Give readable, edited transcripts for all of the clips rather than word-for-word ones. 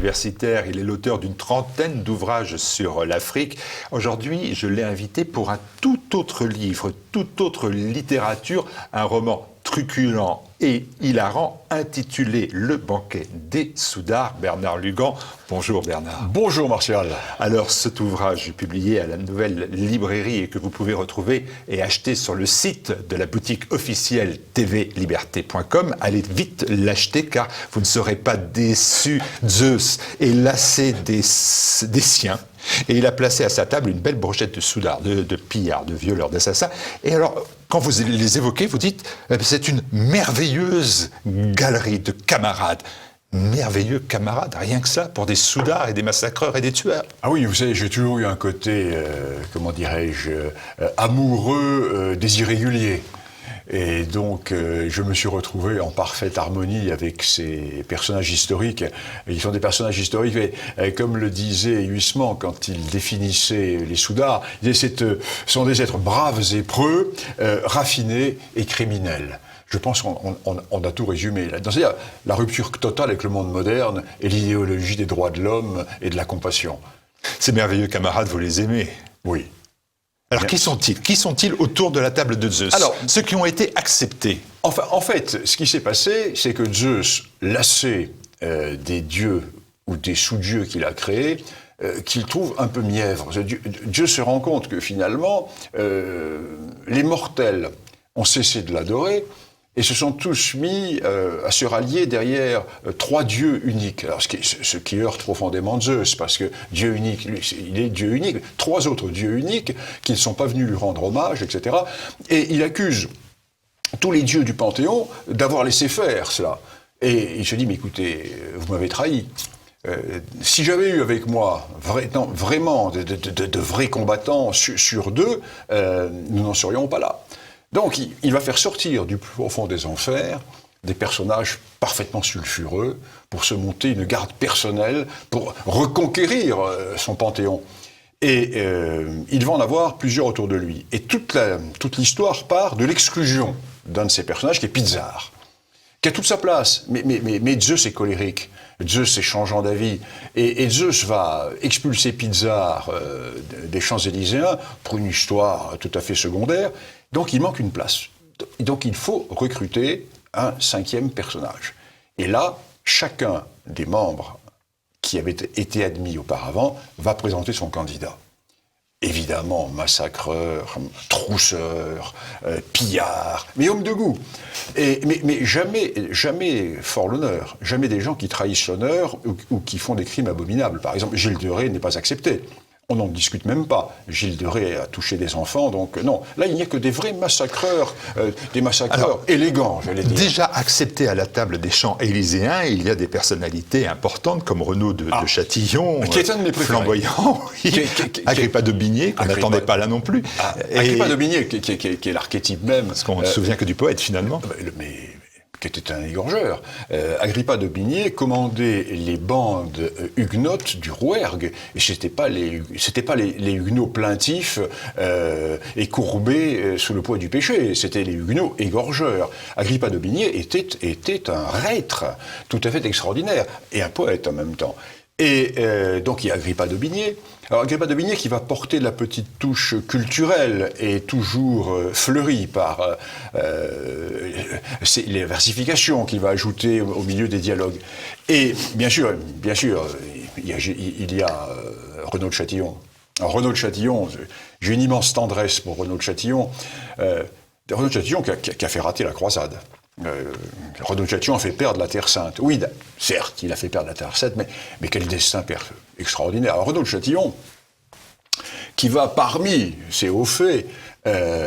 universitaire, il est l'auteur d'une trentaine d'ouvrages sur l'Afrique. Aujourd'hui, je l'ai invité pour un tout autre livre, toute autre littérature, un roman truculent et hilarant intitulé Le banquet des Soudards. Bernard Lugan. Bonjour Bernard. Bonjour Martial. Alors cet ouvrage publié à la Nouvelle Librairie et que vous pouvez retrouver et acheter sur le site de la boutique officielle tvliberté.com, allez vite l'acheter car vous ne serez pas déçus. Zeus est lassé des siens. Et il a placé à sa table une belle brochette de soudards, de pillards, de violeurs, d'assassins. Et alors, quand vous les évoquez, vous dites c'est une merveilleuse galerie de camarades. Merveilleux camarades, rien que ça, pour des soudards et des massacreurs et des tueurs. Ah oui, vous savez, j'ai toujours eu un côté, amoureux des irréguliers. Et donc, je me suis retrouvé en parfaite harmonie avec ces personnages historiques. Ils sont des personnages historiques, et comme le disait Huysmans quand il définissait les soudards, il disait ce sont des êtres braves et preux, raffinés et criminels. Je pense qu'on a tout résumé là. C'est-à-dire la rupture totale avec le monde moderne et l'idéologie des droits de l'homme et de la compassion. Ces merveilleux camarades, vous les aimez? Oui. Alors, qui sont-ils? Qui sont-ils autour de la table de Zeus? Alors, ceux qui ont été acceptés. Enfin, en fait, ce qui s'est passé, c'est que Zeus, lassé des dieux ou des sous-dieux qu'il a créés, qu'il trouve un peu mièvres. Dieu se rend compte que finalement, les mortels ont cessé de l'adorer et se sont tous mis à se rallier derrière trois dieux uniques. Alors, ce qui heurte profondément Zeus, parce que Dieu unique, lui, il est Dieu unique, trois autres dieux uniques qui ne sont pas venus lui rendre hommage, etc. Et il accuse tous les dieux du Panthéon d'avoir laissé faire cela. Et il se dit, mais écoutez, vous m'avez trahi. Si j'avais eu avec moi vraiment de vrais combattants sur deux, nous n'en serions pas là. Donc, il va faire sortir du plus profond des enfers des personnages parfaitement sulfureux pour se monter une garde personnelle, pour reconquérir son panthéon. Et il va en avoir plusieurs autour de lui. Et toute l'histoire part de l'exclusion d'un de ces personnages, qui est Pizarre, qui a toute sa place. Mais Zeus est colérique, Zeus est changeant d'avis. Et Zeus va expulser Pizarre des Champs-Élyséens pour une histoire tout à fait secondaire. Donc il manque une place. Donc il faut recruter un cinquième personnage. Et là, chacun des membres qui avaient été admis auparavant va présenter son candidat. Évidemment, massacreur, trousseur, pillard, mais homme de goût. Mais jamais fort l'honneur, jamais des gens qui trahissent l'honneur ou qui font des crimes abominables. Par exemple, Gilles de Rais n'est pas accepté. On n'en discute même pas. Gilles de Rais a touché des enfants, donc non. Là, il n'y a que des vrais massacreurs, élégants, j'allais dire. Déjà acceptés à la table des Champs-Élyséens, il y a des personnalités importantes comme Renaud de Châtillon, qui est un de mes préférés. Flamboyant, oui. Agrippa d'Aubigné, qu'on n'attendait pas là non plus. Agrippa d'Aubigné, qui est l'archétype même. Parce qu'on ne se souvient que du poète, finalement. Qui était un égorgeur. Agrippa d'Aubigné commandait les bandes huguenotes du Rouergue, et c'était pas les huguenots plaintifs et courbés sous le poids du péché, c'était les huguenots égorgeurs. Agrippa d'Aubigné était un reître tout à fait extraordinaire, et un poète en même temps. Et donc il y a Agrippa d'Aubigné. Alors Agrippa d'Aubigné qui va porter la petite touche culturelle et toujours fleurie par les versifications qu'il va ajouter au milieu des dialogues. Et bien sûr, il y a Renaud de Châtillon. Alors Renaud de Châtillon, j'ai une immense tendresse pour Renaud de Châtillon. Renaud de Châtillon qui a fait rater la croisade. Renaud de Châtillon a fait perdre la Terre Sainte. Oui, certes, il a fait perdre la Terre Sainte, mais quel destin extraordinaire. Alors Renaud de Châtillon, qui va parmi ses hauts faits,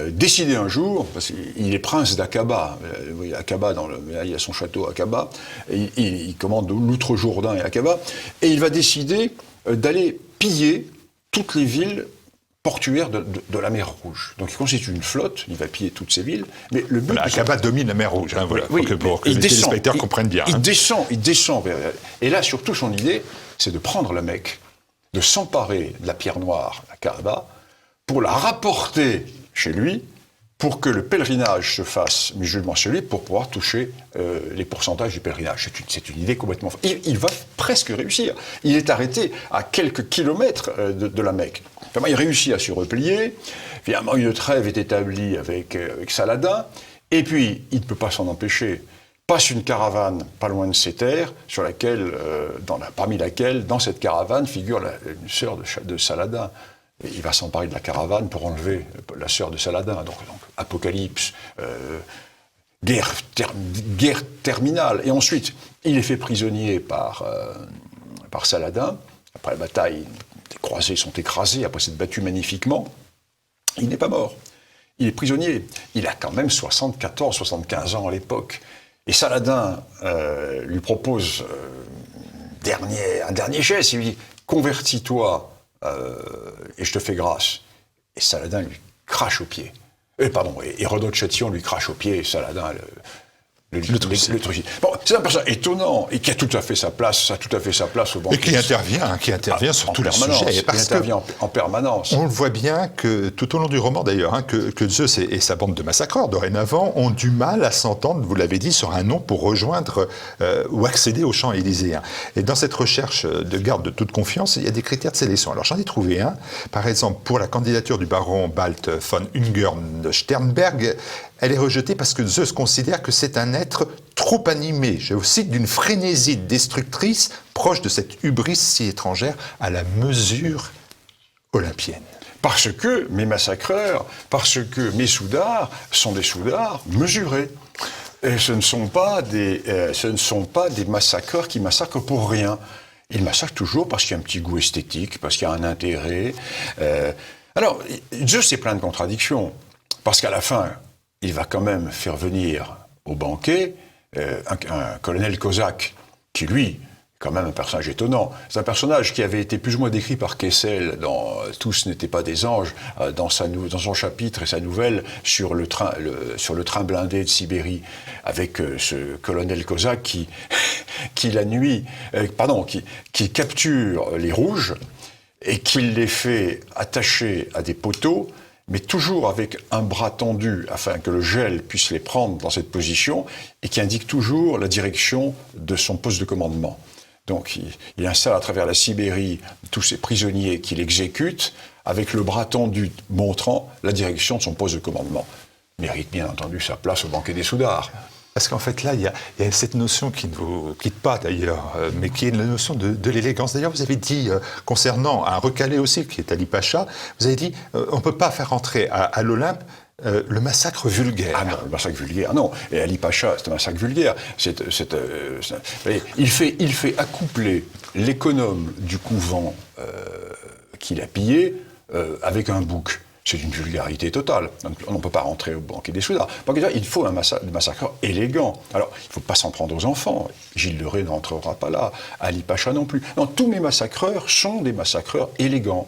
décider un jour, parce qu'il est prince d'Aqaba, il a son château à Aqaba, il commande l'Outre-Jourdain et Aqaba, et il va décider d'aller piller toutes les villes portuaire de la mer Rouge. Donc il constitue une flotte, il va piller toutes ces villes, mais le but... Aqaba domine la mer Rouge, hein, voilà, oui, pour que les téléspectateurs comprennent bien. Il descend vers... Et là, surtout, son idée, c'est de prendre la Mecque, de s'emparer de la pierre noire, la Kaaba, pour la rapporter chez lui, pour que le pèlerinage se fasse musulman sur lui, pour pouvoir toucher les pourcentages du pèlerinage. C'est une idée complètement... Il va presque réussir. Il est arrêté à quelques kilomètres de la Mecque. Finalement, il réussit à se replier. Finalement, une trêve est établie avec Saladin. Et puis, il ne peut pas s'en empêcher. Passe une caravane pas loin de ses terres, sur laquelle, parmi laquelle, dans cette caravane, figure une sœur de Saladin. Et il va s'emparer de la caravane pour enlever la sœur de Saladin. Donc apocalypse, guerre terminale. Et ensuite, il est fait prisonnier par Saladin. Après la bataille, les croisés sont écrasés, après s'être battus magnifiquement. Il n'est pas mort. Il est prisonnier. Il a quand même 74, 75 ans à l'époque. Et Saladin lui propose un dernier geste. Il lui dit « Convertis-toi et je te fais grâce ». Et Saladin lui crache aux pieds. Et Renaud de Châtillon lui crache aux pieds, et Saladin le trucide. Bon, c'est un personnage étonnant, et qui a tout à fait sa place, au banquet. Et qui intervient sur tous les sujets. Il intervient en permanence. On le voit bien que, tout au long du roman d'ailleurs, que Zeus et sa bande de massacreurs, dorénavant, ont du mal à s'entendre, vous l'avez dit, sur un nom pour rejoindre ou accéder aux champs élyséens. Et dans cette recherche de garde de toute confiance, il y a des critères de sélection. Alors j'en ai trouvé un. Par exemple, pour la candidature du baron Balt von Ungern de Sternberg, elle est rejetée parce que Zeus considère que c'est un être trop animé, je vous cite, d'une frénésie destructrice proche de cette hubris si étrangère à la mesure olympienne. Parce que mes massacreurs, parce que mes soudards sont des soudards mesurés. Et ce ne sont pas des massacreurs qui massacrent pour rien. Ils massacrent toujours parce qu'il y a un petit goût esthétique, parce qu'il y a un intérêt. Alors, Zeus est plein de contradictions, parce qu'à la fin, il va quand même faire venir au banquet un colonel cosaque, qui lui, est quand même un personnage étonnant. C'est un personnage qui avait été plus ou moins décrit par Kessel dans « Tous n'étaient pas des anges », dans son chapitre et sa nouvelle sur le train blindé de Sibérie, avec ce colonel cosaque qui capture les rouges et qui les fait attacher à des poteaux, mais toujours avec un bras tendu afin que le gel puisse les prendre dans cette position, et qui indique toujours la direction de son poste de commandement. Donc il installe à travers la Sibérie tous ces prisonniers qu'il exécute, avec le bras tendu montrant la direction de son poste de commandement. Mérite bien entendu sa place au banquet des soudards. Parce qu'en fait, là, il y a cette notion qui ne vous quitte pas, d'ailleurs, mais qui est la notion de l'élégance. D'ailleurs, vous avez dit, concernant un recalé aussi, qui est Ali Pacha, vous avez dit, on ne peut pas faire entrer à l'Olympe le massacre vulgaire. Ah non, le massacre vulgaire, non. Et Ali Pacha, c'est un massacre vulgaire. Il fait accoupler l'économe du couvent qu'il a pillé avec un bouc. C'est une vulgarité totale. On ne peut pas rentrer au banquet des soudards. Il faut un massacreur élégant. Alors, il ne faut pas s'en prendre aux enfants. Gilles de Rais n'entrera pas là. Ali Pacha non plus. Non, tous mes massacreurs sont des massacreurs élégants,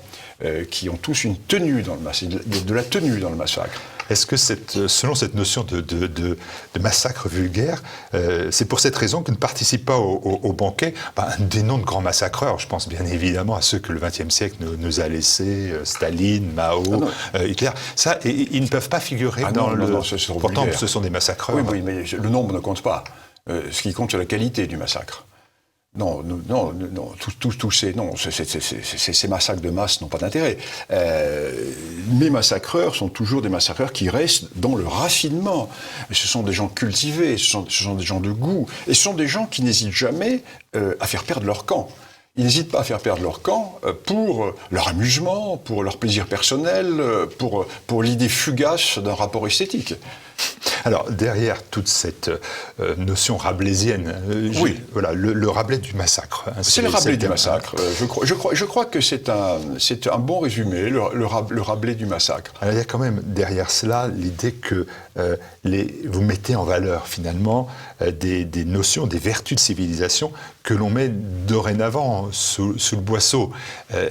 qui ont tous une tenue dans le massacre, de la tenue dans le massacre. Est-ce que selon cette notion de massacre vulgaire, c'est pour cette raison que ne participe pas au banquet un des noms de grands massacreurs? Je pense bien évidemment à ceux que le XXe siècle nous a laissés, Staline, Mao, Hitler. Ça, ils ne peuvent pas figurer dans le... Non, pourtant, vulgaire. Ce sont des massacreurs. Oui, mais le nombre ne compte pas. Ce qui compte, c'est la qualité du massacre. Non, tous ces massacres de masse n'ont pas d'intérêt. Mes massacreurs sont toujours des massacreurs qui restent dans le raffinement. Ce sont des gens cultivés, ce sont des gens de goût, et ce sont des gens qui n'hésitent jamais à faire perdre leur camp. Ils n'hésitent pas à faire perdre leur camp pour leur amusement, pour leur plaisir personnel, pour l'idée fugace d'un rapport esthétique. Alors, derrière toute cette notion rabelaisienne, oui. Voilà, le Rabelais du massacre. C'est le Rabelais du massacre. Je crois que c'est un bon résumé, le Rabelais du massacre. Alors, il y a quand même derrière cela l'idée que vous mettez en valeur finalement des notions, des vertus de civilisation que l'on met dorénavant sous le boisseau.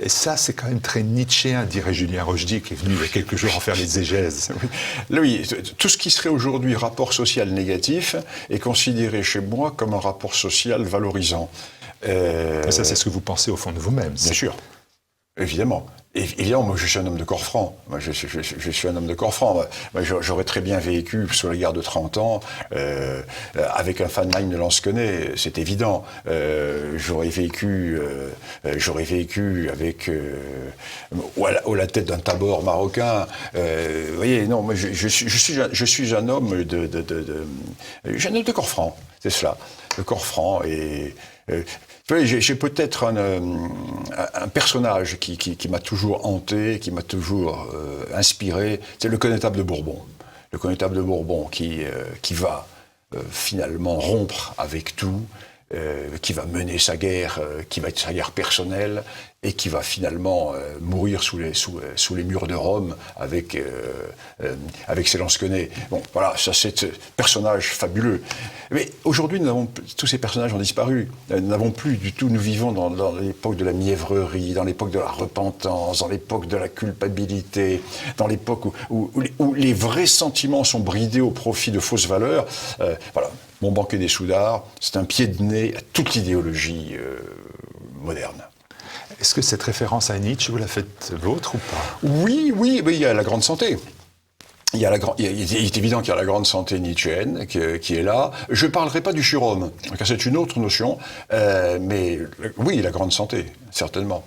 Et ça, c'est quand même très nietzschéen, dirait Julien Rochdy, qui est venu il y a quelques jours en faire les exégèses. Oui, tout ce qui serait aujourd'hui rapport social négatif est considéré chez moi comme un rapport social valorisant. Ça, c'est ce que vous pensez au fond de vous-même. Bien sûr, évidemment. Évidemment, moi je suis un homme de corps franc. Moi, je suis un homme de corps franc. Moi, j'aurais très bien vécu sur la guerre de 30 ans avec un Feynman de Lansquenet, c'est évident. J'aurais vécu avec à la tête d'un tabor marocain. Vous voyez, non, moi je suis un homme de corps franc, c'est cela, de corps franc et. J'ai peut-être un personnage qui m'a toujours hanté, qui m'a toujours inspiré, c'est le connétable de Bourbon. Le connétable de Bourbon qui va finalement rompre avec tout, qui va mener sa guerre, qui va être sa guerre personnelle, et qui va finalement mourir sous les murs de Rome avec ses lansquenets. Bon, voilà, ça c'est un personnage fabuleux. Mais aujourd'hui, tous ces personnages ont disparu. Nous n'avons plus du tout, nous vivons dans l'époque de la mièvrerie, dans l'époque de la repentance, dans l'époque de la culpabilité, dans l'époque où les vrais sentiments sont bridés au profit de fausses valeurs. Voilà, Mon banquet des Soudards, c'est un pied de nez à toute l'idéologie moderne. Est-ce que cette référence à Nietzsche, vous la faites vôtre ou pas? Oui, mais il y a la grande santé. Il est évident qu'il y a la grande santé nietzschéenne qui est là. Je ne parlerai pas du surhomme, car c'est une autre notion, mais oui, la grande santé, certainement.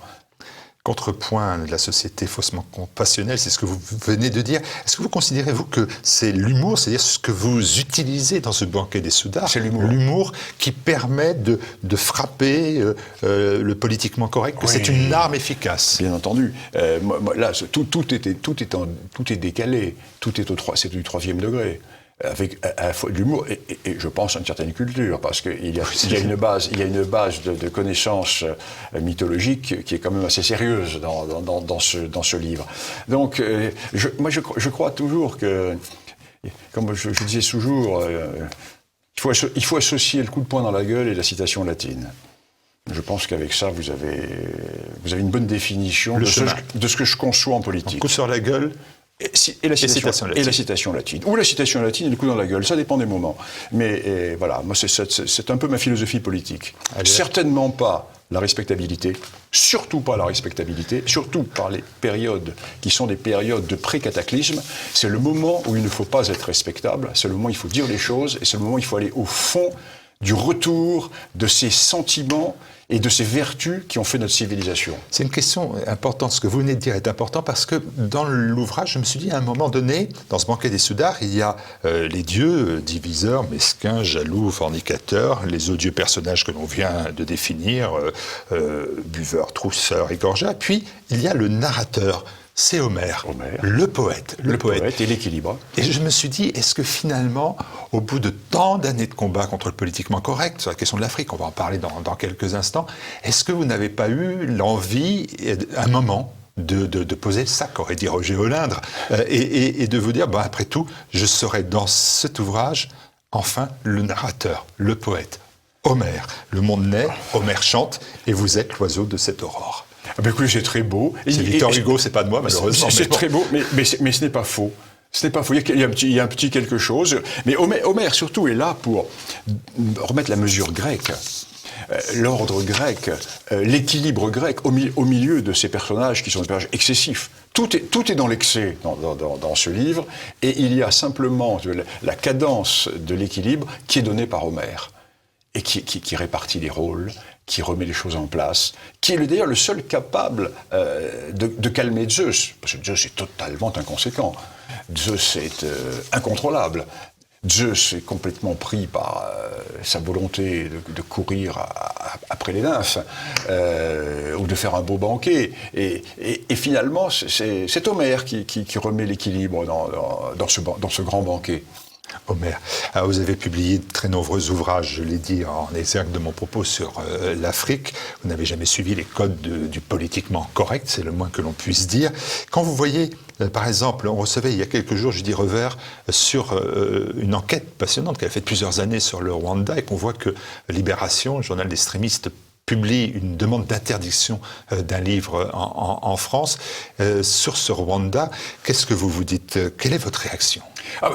Contrepoint de la société faussement compassionnelle, c'est ce que vous venez de dire. Est-ce que vous considérez, vous, que c'est l'humour, c'est-à-dire ce que vous utilisez dans ce banquet des Soudards, c'est l'humour qui permet de frapper le politiquement correct, que c'est une arme efficace? Bien entendu. Là, tout est décalé, c'est du 3e degré. Avec à la fois de l'humour et je pense à une certaine culture, parce qu'il y a une base de connaissances mythologiques qui est quand même assez sérieuse dans ce livre. Donc, je crois toujours que, comme je disais toujours, il faut associer le coup de poing dans la gueule et la citation latine. Je pense qu'avec ça, vous avez une bonne définition de ce que je conçois en politique. Un coup sur la gueule. Et la citation latine. Ou la citation latine et le coup dans la gueule, ça dépend des moments. Mais voilà, moi c'est un peu ma philosophie politique. Allez. Certainement pas la respectabilité, surtout pas la respectabilité, surtout par les périodes qui sont des périodes de pré-cataclysme. C'est le moment où il ne faut pas être respectable, c'est le moment où il faut dire les choses, et c'est le moment où il faut aller au fond du retour de ces sentiments et de ces vertus qui ont fait notre civilisation. C'est une question importante. Ce que vous venez de dire est important parce que dans l'ouvrage, je me suis dit à un moment donné, dans ce banquet des Soudards, il y a les dieux, diviseurs, mesquins, jaloux, fornicateurs, les odieux personnages que l'on vient de définir, buveurs, trousseurs, égorgés. Puis il y a le narrateur. C'est Homère, le poète. Le poète et l'équilibre. Et je me suis dit, est-ce que finalement, au bout de tant d'années de combat contre le politiquement correct, sur la question de l'Afrique, on va en parler dans quelques instants, est-ce que vous n'avez pas eu l'envie, à un moment, de poser le sac, aurait dit Roger Olindre, et de vous dire, après tout, je serai dans cet ouvrage, enfin, le narrateur, le poète, Homère. Le monde naît, Homère chante, et vous êtes l'oiseau de cette aurore. Écoutez, c'est très beau. C'est Victor Hugo, c'est pas de moi, malheureusement. C'est très beau, mais ce n'est pas faux. Ce n'est pas faux. Il y a un petit quelque chose. Mais Homère, surtout, est là pour remettre la mesure grecque, l'ordre grec, l'équilibre grec au milieu de ces personnages qui sont des personnages excessifs. Tout est dans l'excès dans ce livre, et il y a simplement la cadence de l'équilibre qui est donnée par Homère, et qui répartit les rôles, qui remet les choses en place, qui est d'ailleurs le seul capable de calmer Zeus, parce que Zeus est totalement inconséquent. Zeus est incontrôlable. Zeus est complètement pris par sa volonté de courir après les nymphes, ou de faire un beau banquet. Et finalement, c'est Homère qui remet l'équilibre dans ce grand banquet. Homère. Alors, vous avez publié de très nombreux ouvrages, je l'ai dit en exergue de mon propos sur l'Afrique. Vous n'avez jamais suivi les codes du politiquement correct, c'est le moins que l'on puisse dire. Quand vous voyez, par exemple, on recevait il y a quelques jours, je dis revers, sur une enquête passionnante qu'elle a faite plusieurs années sur le Rwanda, et qu'on voit que Libération, le journal d'extrémistes, publie une demande d'interdiction d'un livre en France sur ce Rwanda. Qu'est-ce que vous vous dites? Quelle est votre réaction?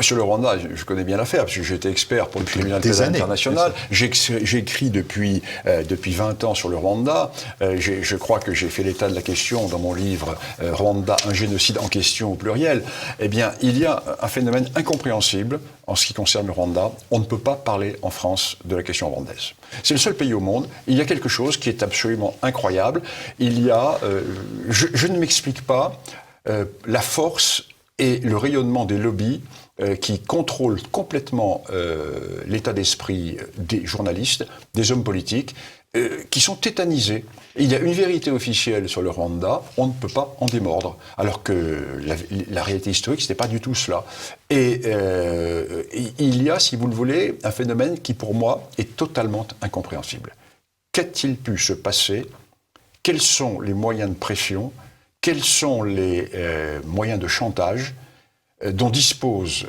Sur le Rwanda, je connais bien l'affaire, parce que j'étais expert pour le tribunal des pénal années, international. J'écris depuis 20 ans sur le Rwanda. Je crois que j'ai fait l'état de la question dans mon livre Rwanda, un génocide en question au pluriel. Eh bien, il y a un phénomène incompréhensible en ce qui concerne le Rwanda. On ne peut pas parler en France de la question rwandaise. C'est le seul pays au monde. Il y a quelque chose qui est absolument incroyable. Il y a, je ne m'explique pas la force et le rayonnement des lobbies qui contrôlent complètement l'état d'esprit des journalistes, des hommes politiques, qui sont tétanisés. Il y a une vérité officielle sur le Rwanda, on ne peut pas en démordre, alors que la réalité historique, ce n'est pas du tout cela. Et il y a, si vous le voulez, un phénomène qui, pour moi, est totalement incompréhensible. Qu'a-t-il pu se passer? Quels sont les moyens de pression? Quels sont les moyens de chantage dont disposent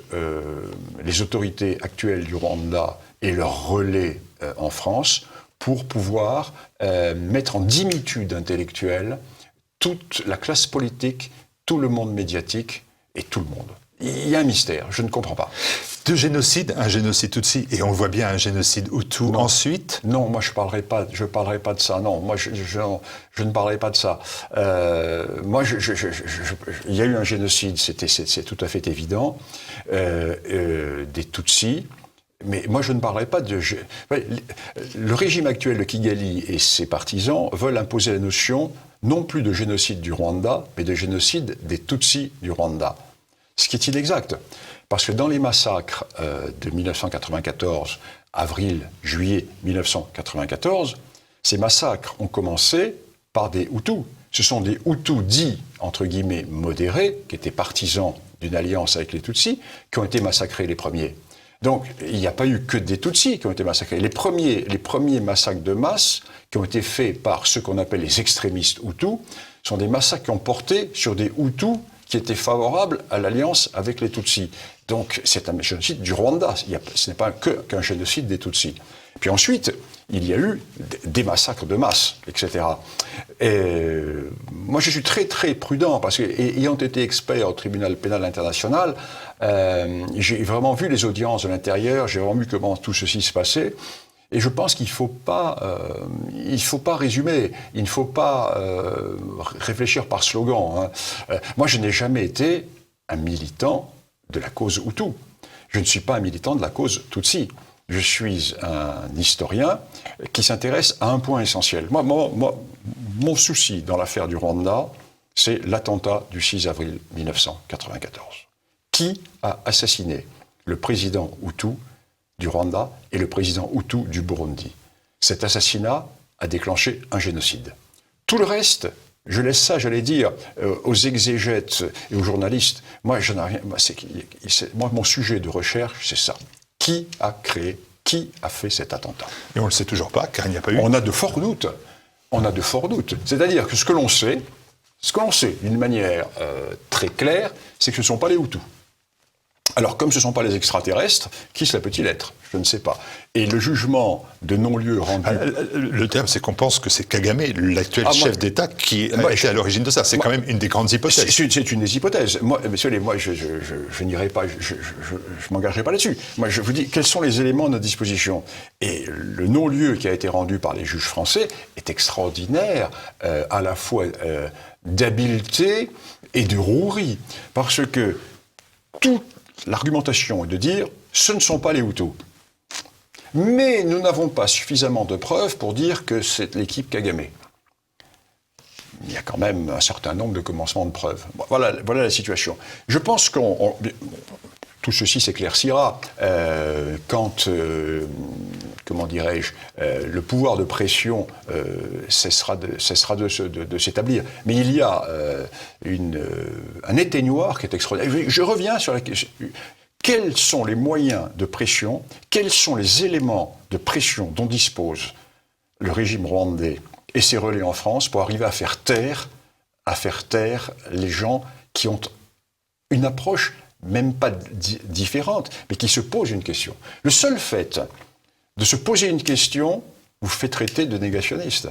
les autorités actuelles du Rwanda et leurs relais en France pour pouvoir mettre en dimitude intellectuelle toute la classe politique, tout le monde médiatique et tout le monde. Il y a un mystère, je ne comprends pas. Deux génocides, un génocide Tutsi, et on le voit bien, un génocide Hutu ensuite. Non, moi je parlerai pas de ça. Non, moi je ne parlerai pas de ça. Il y a eu un génocide, c'est tout à fait évident, des Tutsis. Mais moi, je ne parlerai pas de... Le régime actuel de Kigali et ses partisans veulent imposer la notion non plus de génocide du Rwanda, mais de génocide des Tutsis du Rwanda. Ce qui est inexact. Parce que dans les massacres de 1994, avril, juillet 1994, ces massacres ont commencé par des Hutus. Ce sont des Hutus dits, entre guillemets, modérés, qui étaient partisans d'une alliance avec les Tutsis, qui ont été massacrés les premiers. Donc, il n'y a pas eu que des Tutsis qui ont été massacrés. Les premiers massacres de masse qui ont été faits par ceux qu'on appelle les extrémistes Hutus sont des massacres qui ont porté sur des Hutus qui étaient favorables à l'alliance avec les Tutsis. Donc, c'est un génocide du Rwanda. Ce n'est pas qu'un génocide des Tutsis. Puis ensuite, il y a eu des massacres de masse, etc. Et moi, je suis très, très prudent, parce que, ayant été expert au tribunal pénal international, j'ai vraiment vu les audiences de l'intérieur, j'ai vraiment vu comment tout ceci se passait. Et je pense qu'il ne faut pas résumer, il ne faut pas réfléchir par slogan. Moi, je n'ai jamais été un militant de la cause Hutu. Je ne suis pas un militant de la cause Tutsi. Je suis un historien qui s'intéresse à un point essentiel. Moi, mon souci dans l'affaire du Rwanda, c'est l'attentat du 6 avril 1994. Qui a assassiné le président Hutu du Rwanda et le président Hutu du Burundi? Cet assassinat a déclenché un génocide. Tout le reste, je laisse ça, j'allais dire, aux exégètes et aux journalistes. Moi, je n'ai rien. Moi, mon sujet de recherche, c'est ça. Qui a créé, qui a fait cet attentat? Et on ne le sait toujours pas, car il n'y a pas eu... On a de forts doutes. C'est-à-dire que ce que l'on sait d'une manière très claire, c'est que ce ne sont pas les Hutus. Alors, comme ce ne sont pas les extraterrestres, qui cela peut-il être? Je ne sais pas. Et le jugement de non-lieu rendu... Le terme, c'est qu'on pense que c'est Kagame, l'actuel chef d'État, qui a été à l'origine de ça. C'est quand même une des grandes hypothèses. C'est une des hypothèses. Moi, je n'irai pas, je m'engagerai pas là-dessus. Moi, je vous dis, quels sont les éléments à notre disposition? Et le non-lieu qui a été rendu par les juges français est extraordinaire, à la fois d'habileté et de rouerie. Parce que toute l'argumentation est de dire, ce ne sont pas les Hutus. Mais nous n'avons pas suffisamment de preuves pour dire que c'est l'équipe Kagame. Il y a quand même un certain nombre de commencements de preuves. Voilà la situation. Je pense tout ceci s'éclaircira quand, comment dirais-je, le pouvoir de pression cessera de s'établir. Mais il y a un éteignoir qui est extraordinaire. Je reviens sur la question. Quels sont les moyens de pression, quels sont les éléments de pression dont dispose le régime rwandais et ses relais en France pour arriver à faire taire les gens qui ont une approche même pas différente, mais qui se posent une question. Le seul fait de se poser une question vous fait traiter de négationniste.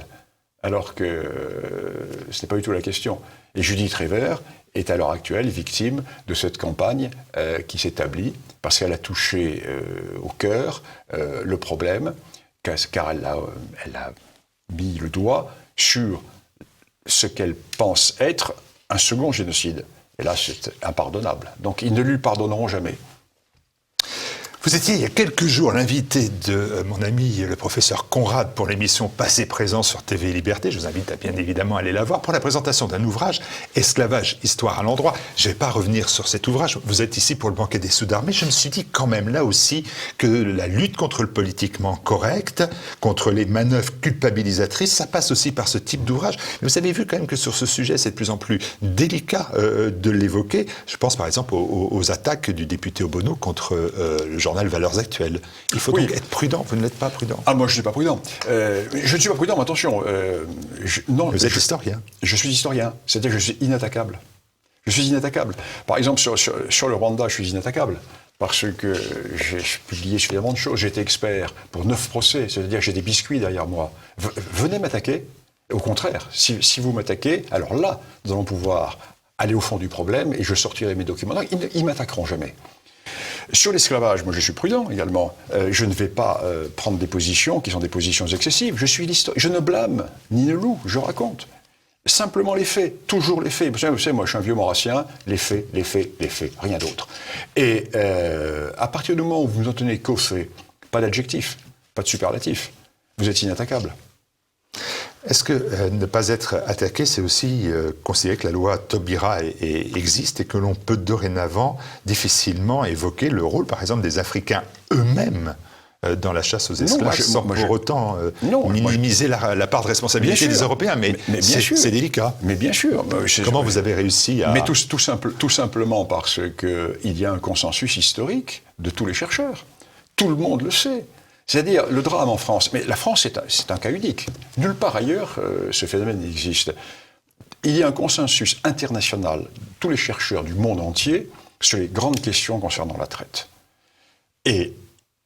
alors que ce n'est pas du tout la question. Et Judith River est à l'heure actuelle victime de cette campagne qui s'établit parce qu'elle a touché au cœur le problème, car elle a mis le doigt sur ce qu'elle pense être un second génocide. Et là, c'est impardonnable. Donc, ils ne lui pardonneront jamais. Vous étiez il y a quelques jours l'invité de mon ami le professeur Conrad pour l'émission Passé-Présent sur TV Liberté. Je vous invite à bien évidemment aller la voir pour la présentation d'un ouvrage, Esclavage, Histoire à l'endroit. Je ne vais pas revenir sur cet ouvrage, vous êtes ici pour le banquet des Soudards, mais je me suis dit quand même là aussi que la lutte contre le politiquement correct, contre les manœuvres culpabilisatrices, ça passe aussi par ce type d'ouvrage. Mais vous avez vu quand même que sur ce sujet, c'est de plus en plus délicat de l'évoquer. Je pense par exemple aux attaques du député Obono contre le journal Valeurs Actuelles. Il faut donc être prudent. Vous ne l'êtes pas prudent. Ah, moi, je ne suis pas prudent. Je ne suis pas prudent, mais attention. Non, vous êtes historien. Je suis historien. C'est-à-dire que je suis inattaquable. Je suis inattaquable. Par exemple, sur le Rwanda, je suis inattaquable. Parce que j'ai publié suffisamment de choses. J'ai été expert pour 9 procès. C'est-à-dire que j'ai des biscuits derrière moi. Venez m'attaquer. Au contraire, si vous m'attaquez, alors là, nous allons pouvoir aller au fond du problème et je sortirai mes documents. Non, ils ne m'attaqueront jamais. Sur l'esclavage, moi je suis prudent également. Je ne vais pas prendre des positions qui sont des positions excessives. Je ne blâme ni ne loue, je raconte. Simplement les faits, toujours les faits. Vous savez, moi je suis un vieux maurassien, les faits, rien d'autre. Et à partir du moment où vous n'en tenez qu'aux faits, pas d'adjectif, pas de superlatif, vous êtes inattaquable. Est-ce que ne pas être attaqué, c'est aussi considérer que la loi Taubira existe et que l'on peut dorénavant difficilement évoquer le rôle, par exemple, des Africains eux-mêmes dans la chasse aux esclaves, sans pour autant minimiser la part de responsabilité des Européens, mais c'est délicat. Mais bien sûr. Comment vous avez réussi à... Mais tout simplement parce qu'il y a un consensus historique de tous les chercheurs. Tout le monde le sait. C'est-à-dire, le drame en France, mais la France, c'est un cas unique. Nulle part ailleurs, ce phénomène existe. Il y a un consensus international, tous les chercheurs du monde entier, sur les grandes questions concernant la traite. Et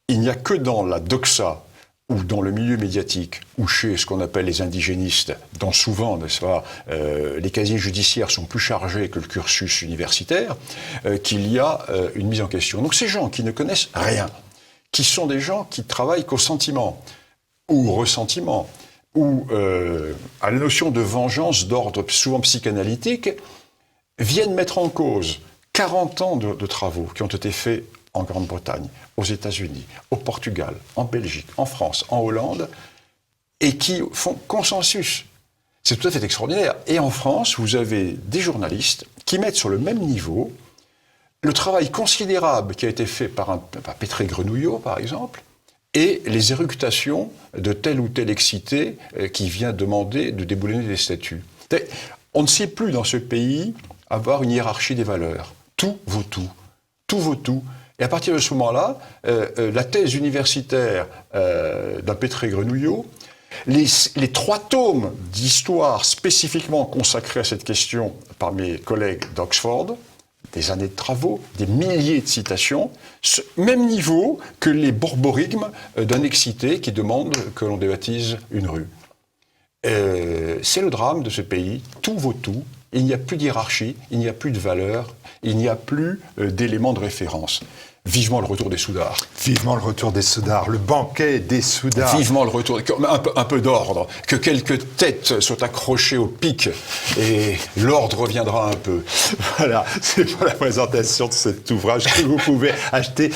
il n'y a que dans la doxa, ou dans le milieu médiatique, ou chez ce qu'on appelle les indigénistes, dont souvent, n'est-ce pas, les casiers judiciaires sont plus chargés que le cursus universitaire, qu'il y a une mise en question. Donc ces gens qui ne connaissent rien, qui sont des gens qui travaillent qu'au sentiment, ou au ressentiment, ou à la notion de vengeance d'ordre souvent psychanalytique, viennent mettre en cause 40 ans de travaux qui ont été faits en Grande-Bretagne, aux États-Unis, au Portugal, en Belgique, en France, en Hollande, et qui font consensus. C'est tout à fait extraordinaire. Et en France, vous avez des journalistes qui mettent sur le même niveau le travail considérable qui a été fait par Pétré Grenouillot, par exemple, et les éructations de tel ou tel excité qui vient demander de déboulonner des statuts. On ne sait plus dans ce pays avoir une hiérarchie des valeurs. Tout vaut tout. Tout vaut tout. Et à partir de ce moment-là, la thèse universitaire d'un Pétré Grenouillot, les 3 tomes d'histoire spécifiquement consacrés à cette question par mes collègues d'Oxford, des années de travaux, des milliers de citations, même niveau que les borborigmes d'un excité qui demande que l'on débaptise une rue. C'est le drame de ce pays, tout vaut tout, il n'y a plus d'hiérarchie, il n'y a plus de valeur, il n'y a plus d'éléments de référence. Vivement le retour des Soudards. Vivement le retour des Soudards, le banquet des Soudards. Vivement le retour, un peu d'ordre, que quelques têtes soient accrochées au pic et l'ordre reviendra un peu. Voilà, c'est pour la présentation de cet ouvrage que vous pouvez acheter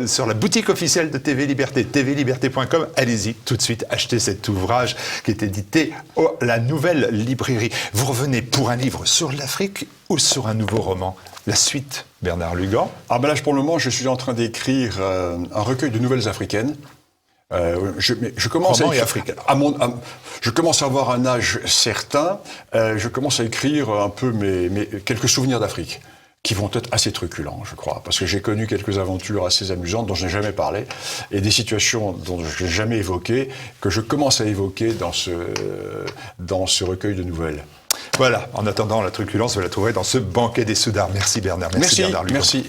sur la boutique officielle de TV Liberté, tvliberté.com. Allez-y, tout de suite, achetez cet ouvrage qui est édité à la Nouvelle Librairie. Vous revenez pour un livre sur l'Afrique ou sur un nouveau roman? La suite, Bernard Lugan. Ah ben là, pour le moment, je suis en train d'écrire un recueil de nouvelles africaines. Je commence je commence à avoir un âge certain. Je commence à écrire un peu quelques souvenirs d'Afrique, qui vont être assez truculents, je crois, parce que j'ai connu quelques aventures assez amusantes dont je n'ai jamais parlé, et des situations dont je n'ai jamais évoquées, que je commence à évoquer dans ce recueil de nouvelles. Voilà, en attendant la truculence, vous la trouverez dans ce banquet des Soudards. Merci Bernard, merci Bernard Lugan. Merci.